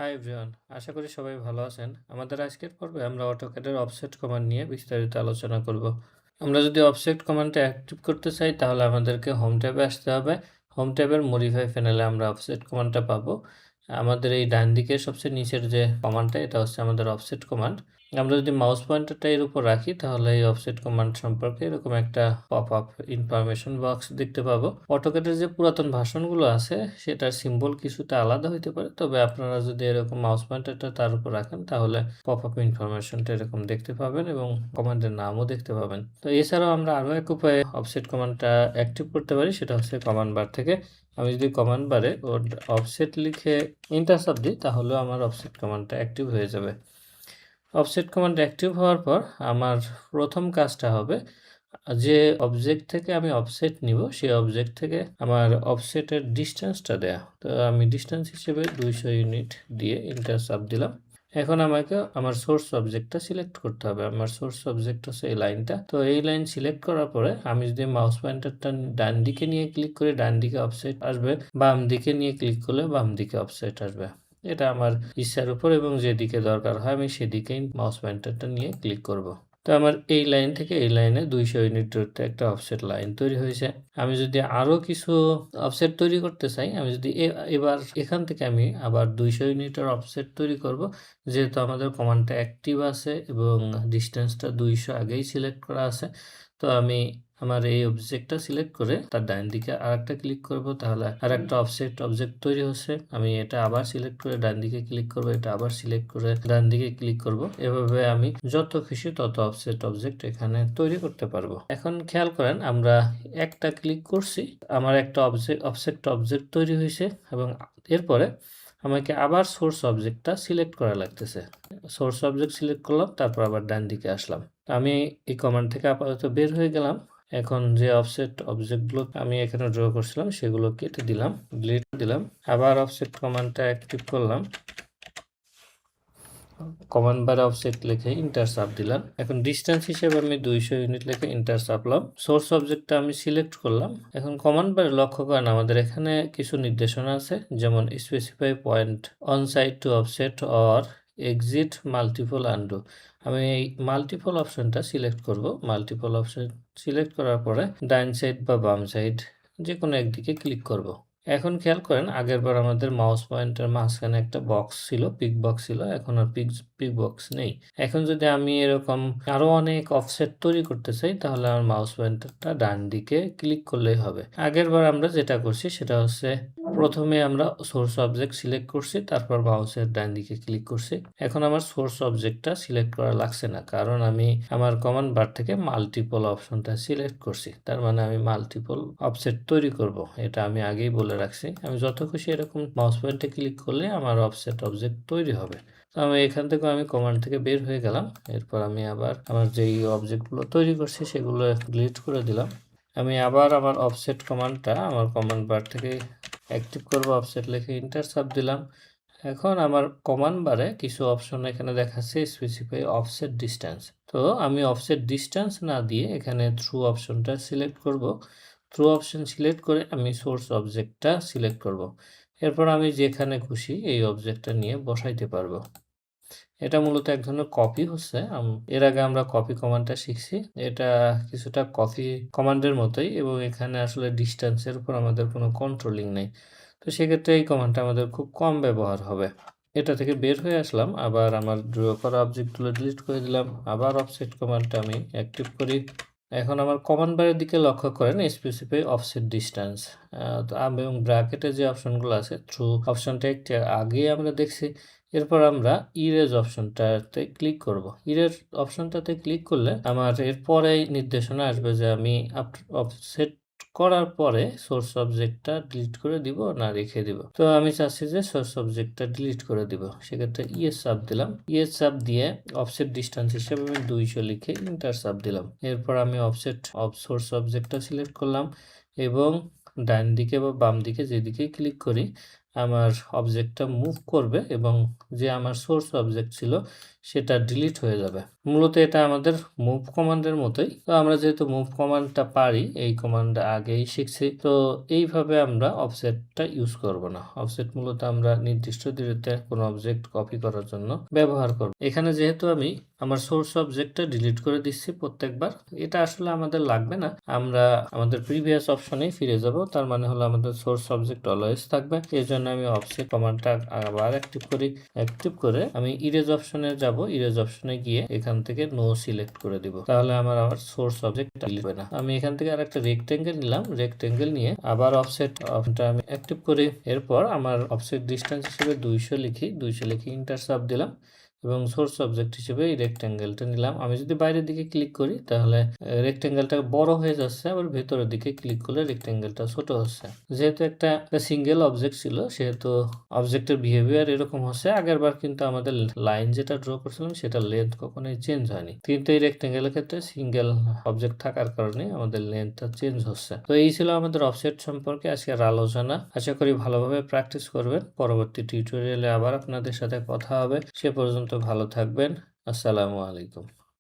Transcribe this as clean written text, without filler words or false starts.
Hi everyone, আশা করি সবাই ভালো আছেন। আমাদের আজকের পর্বে আমরা অটোক্যাডের অফসেট কমান্ড নিয়ে বিস্তারিত আলোচনা করব। আমরা যদি অফসেট কমান্ডটা অ্যাক্টিভ করতে চাই তাহলে আমাদেরকে হোম ট্যাবে আসতে হবে। হোম ট্যাবের মডিফাই প্যানেলে আমরা অফসেট কমান্ডটা পাবো। আমাদের এই ডান দিকে সবচেয়ে নিচের যে কমান্ডটা, এটা হচ্ছে আমাদের অফসেট কমান্ড। আমরা যদি মাউস পয়েন্টারটা এর উপর রাখি তাহলে এই অফসেট কমান্ড সম্পর্কে এরকম একটা পপ আপ ইনফরমেশন বক্স দেখতে পাবো। অটোক্যাডের যে পুরাতন ভার্সনগুলো আছে সেটার সিম্বল কিছুটা আলাদা হইতে পারে, তবে আপনারা যদি এরকম মাউস পয়েন্টারটা তার উপর রাখেন তাহলে পপ আপ ইনফরমেশনটা এরকম দেখতে পাবেন এবং কমান্ডের নামও দেখতে পাবেন। তো এছাড়াও আমরা আরও এক উপায়ে অফসেট কমান্ডটা অ্যাক্টিভ করতে পারি, সেটা হচ্ছে কমান্ড বার থেকে। আমি যদি কমান্ড বারে অফসেট লিখে এন্টার চাপ দিই তাহলেও আমার অফসেট কমান্ডটা অ্যাক্টিভ হয়ে যাবে। অফসেট কমান্ড অ্যাক্টিভ হওয়ার পর আমার প্রথম কাজটা হবে, যে অবজেক্ট থেকে আমি অফসেট নিব সেই অবজেক্ট থেকে আমার অফসেটের ডিস্টেন্সটা দেয়া। তো আমি ডিস্টেন্স হিসেবে 200 ইউনিট দিয়ে এন্টার চাপ দিলাম। এখন আমাকে আমার সোর্স অবজেক্টটা সিলেক্ট করতে হবে। আমার সোর্স অবজেক্ট হচ্ছে এই লাইনটা। তো এই লাইন সিলেক্ট করার পরে আমি যদি মাউস পয়েন্টারটা ডান দিকে নিয়ে ক্লিক করি ডান দিকে অফসেট আসবে, বাম দিকে নিয়ে ক্লিক করলে বাম দিকে অফসেট আসবে। এটা আমার ইচ্ছার উপর এবং যেদিকে দরকার হয় আমি সেদিকেই মাউস পয়েন্টারটা নিয়ে ক্লিক করব। তো আমার এই লাইন থেকে এই লাইনে 200 ইউনিট দূরত্বে একটা অফসেট লাইন তৈরি হয়েছে। আমি যদি আরও কিছু অফসেট তৈরি করতে চাই, আমি যদি এবার এখান থেকে আমি আবার 200 ইউনিটের অফসেট তৈরি করব, যেহেতু আমাদের কমান্ডটা অ্যাক্টিভ আছে এবং ডিস্টেন্সটা 200 আগেই সিলেক্ট করা আছে। তো আমি আমার এই অবজেক্টটা সিলেক্ট করে তার ডান দিকে আরেকটা ক্লিক করব, তাহলে আরেকটা অবজেক্ট তৈরি হচ্ছে। আমি এটা আবার সিলেক্ট করে ডান দিকে ক্লিক করব, এটা আবার সিলেক্ট করে ডান দিকে ক্লিক করব। এভাবে আমি যত খুশি তত অবজেক্ট এখানে তৈরি করতে পারবো। এখন খেয়াল করেন, আমরা একটা ক্লিক করছি, আমার একটা অবজেক্ট তৈরি হয়েছে এবং এরপরে আমাকে আবার সোর্স অবজেক্টটা সিলেক্ট করা লাগতেছে। সোর্স অবজেক্ট সিলেক্ট করলাম, তারপর আবার ডান দিকে আসলাম। আমি এই কমান্ড থেকে আপাতত বের হয়ে গেলাম। এখন যে অবজেক্টগুলো আমি এখানে ড্র করছিলাম সেগুলো কেটে দিলাম, ডিলিট দিলাম। আবার অফসেট কমান্ডটা অ্যাক্টিভ করলাম। কমান্ড বারে অফসেট লিখে এন্টার চাপ দিলাম। এখন ডিস্টেন্স হিসেবে আমি 200 ইউনিট লিখে এন্টার চাপলাম। সোর্স অবজেক্টটা আমি সিলেক্ট করলাম। এখন কমান্ড বারে লক্ষ্য করেন আমাদের এখানে কিছু নির্দেশনা আছে, যেমন specify point on side to offset or exit multiple undo. আমি এই মাল্টিপল অপশনটা সিলেক্ট করব। মাল্টিপল অপশন সিলেক্ট করার পরে ডাইন সাইড বা বাম সাইড যে কোনো একদিকে ক্লিক করব। এখন খেয়াল করেন, আগেরবার আমাদের মাউস পয়েন্টের মাঝখানে একটা বক্স ছিল, পিক বক্স ছিল, এখন আর পিক বক্স নেই। এখন যদি আমি এরকম আরো অনেক অফসেট তৈরি করতে চাই তাহলে আমার মাউস পয়েন্টারটা ডান দিকে ক্লিক করলেই হবে। আগেরবার আমরা যেটা করছি সেটা হচ্ছে, প্রথমে আমরা সোর্স অবজেক্ট সিলেক্ট করছি, তারপর মাউসের ডান দিকে ক্লিক করছি। এখন আমার সোর্স অবজেক্টটা সিলেক্ট করা লাগছে না, কারণ আমি আমার কমান্ড বার থেকে মাল্টিপল অপশনটা সিলেক্ট করছি। তার মানে আমি মাল্টিপল অফসেট তৈরি করব, এটা আমি আগেই বলে রাখছি। আমি যত খুশি এরকম মাউস পয়েন্টে ক্লিক করলে আমার অফসেট অবজেক্ট তৈরি হবে। তো আমি এখান থেকে কমান্ড থেকে বের হয়ে গেলাম। এরপর আমি আবার আমার যেই অবজেক্টগুলো তৈরি করছি সেগুলো ডিলিট করে দিলাম। আমি আবার আমার অফসেট কমান্ডটা আমার কমান্ড বার থেকে অ্যাক্টিভ করব, অফসেট লিখে এন্টার চাপ দিলাম। এখন আমার কমান্ড বারে কিছু অপশন এখানে দেখাচ্ছে, স্পেসিফাই অফসেট ডিস্টেন্স। তো আমি অফসেট ডিস্টেন্স না দিয়ে এখানে থ্রু অপশনটা সিলেক্ট করব। থ্রু অপশন সিলেক্ট করে আমি সোর্স অবজেক্টটা সিলেক্ট করব। এরপর আমি যেখানে খুশি এই অবজেক্টটা নিয়ে বসাইতে পারবো। এটা মূলত এক ধরনের কপি হচ্ছে। এর আগে আমরা কপি কমান্ডটা শিখছি, এটা কিছুটা কপি কমান্ডের মতোই এবং এখানে আসলে ডিস্টেন্সের উপর আমাদের কোনো কন্ট্রোলিং নেই। তো সেক্ষেত্রে এই কমান্ডটা আমাদের খুব কম ব্যবহার হবে। এটা থেকে বের হয়ে আসলাম, আবার আমার ড্র করা অবজেক্টগুলো ডিলিট করে দিলাম। আবার অফসেট কমান্ডটা আমি অ্যাক্টিভ করি। এখন আমার কমান্ড বারের দিকে লক্ষ্য করেন, স্পেসিফাই অফসেট ডিস্টেন্স এবং ব্র্যাকেটে যে অপশনগুলো আছে, থ্রু অপশনটা একটু আগেই আমরা দেখছি। এরপর আমরা ইরেজ অপশনটাতে ক্লিক করব। ইরেজ অপশনটাতে ক্লিক করলে আমার এরপরে নির্দেশনা আসবে যে আমি অফসেট করার পরে সোর্স অবজেক্টটা ডিলিট করে দিব না রেখে দিব। তো আমি চাচ্ছি যে সোর্স অবজেক্টটা ডিলিট করে দিব, সেক্ষেত্রে ইয়েস চাপ দিলাম। ইয়েস চাপ দিয়ে অফসেট ডিস্টেন্স হিসেবে আমি 200 লিখে এন্টার চাপ দিলাম। এরপর আমি সোর্স অবজেক্টটা সিলেক্ট করলাম এবং ডান দিকে বা বাম দিকে যেদিকে ক্লিক করি আমার অবজেক্টটা মুভ করবে এবং যে আমার সোর্স অবজেক্ট ছিল সেটা ডিলিট হয়ে যাবে। মূলত এটা আমাদের মুভ কমান্ডের মতোই। তো আমরা যেহেতু মুভ কমান্ডটা পারি, এই কমান্ড আগেই শিখছি, তো এইভাবে আমরা অফসেটটা ইউজ করব না। অফসেট মূলত আমরা নির্দিষ্ট দূরত্বে কোনো অবজেক্ট কপি করার জন্য ব্যবহার করব। এখানে যেহেতু আমি আমার সোর্স অবজেক্টটা ডিলিট করে দিচ্ছি প্রত্যেকবার, এটা আসলে আমাদের লাগবে না। আমরা আমাদের প্রিভিয়াস অপশনেই ফিরে যাব। তার মানে হলো আমাদের সোর্স অবজেক্ট অলওয়েজ থাকবে। এর জন্য আমি অফসেট কমান্ডটা আবার অ্যাক্টিভ করি। অ্যাক্টিভ করে আমি ইরেজ অপশনে যাব। ইরেজ অপশনে গিয়ে এখান থেকে নো সিলেক্ট করে দিব। তাহলে আমার সোর্স অবজেক্ট ডিলিট হবে না। আমি এখান থেকে আরেকটা রেক্টেঙ্গেল নিলাম। রেক্টেঙ্গেল নিয়ে আবার অফসেট অপশনটা আমি অ্যাক্টিভ করি। এরপর আমার অফসেট ডিসটেন্স হিসেবে 200 লিখি। 200 লিখে ইন্টারসাপ দিলাম এবং সোর্স অবজেক্ট হিসেবে এই রেক্টেঙ্গেলটা নিলাম। আমি যদি বাইরের দিকে ক্লিক করি তাহলে রেক্টেঙ্গেলটা বড় হয়ে যাচ্ছে, আবার ভেতরের দিকে ক্লিক করলে রেক্টেঙ্গেলটা ছোট হচ্ছে। যেহেতু একটা সিঙ্গেল অবজেক্ট ছিল সেহেতু অবজেক্টের বিহেভিয়ার এরকম হচ্ছে। আগেরবার কিন্তু আমাদের লাইন যেটা ড্র করছিলাম সেটা লেন্থ কখনোই চেঞ্জ হয়নি, কিন্তু এই রেক্টেঙ্গেলের ক্ষেত্রে সিঙ্গেল অবজেক্ট থাকার কারণে আমাদের লেন্থটা চেঞ্জ হচ্ছে। তো এই ছিল আমাদের অফসেট সম্পর্কে আজকের আলোচনা। আশা করি ভালোভাবে প্র্যাকটিস করবেন। পরবর্তী টিউটোরিয়ালে আবার আপনাদের সাথে কথা হবে। সে পর্যন্ত ভালো থাকবেন। আসসালামু আলাইকুম।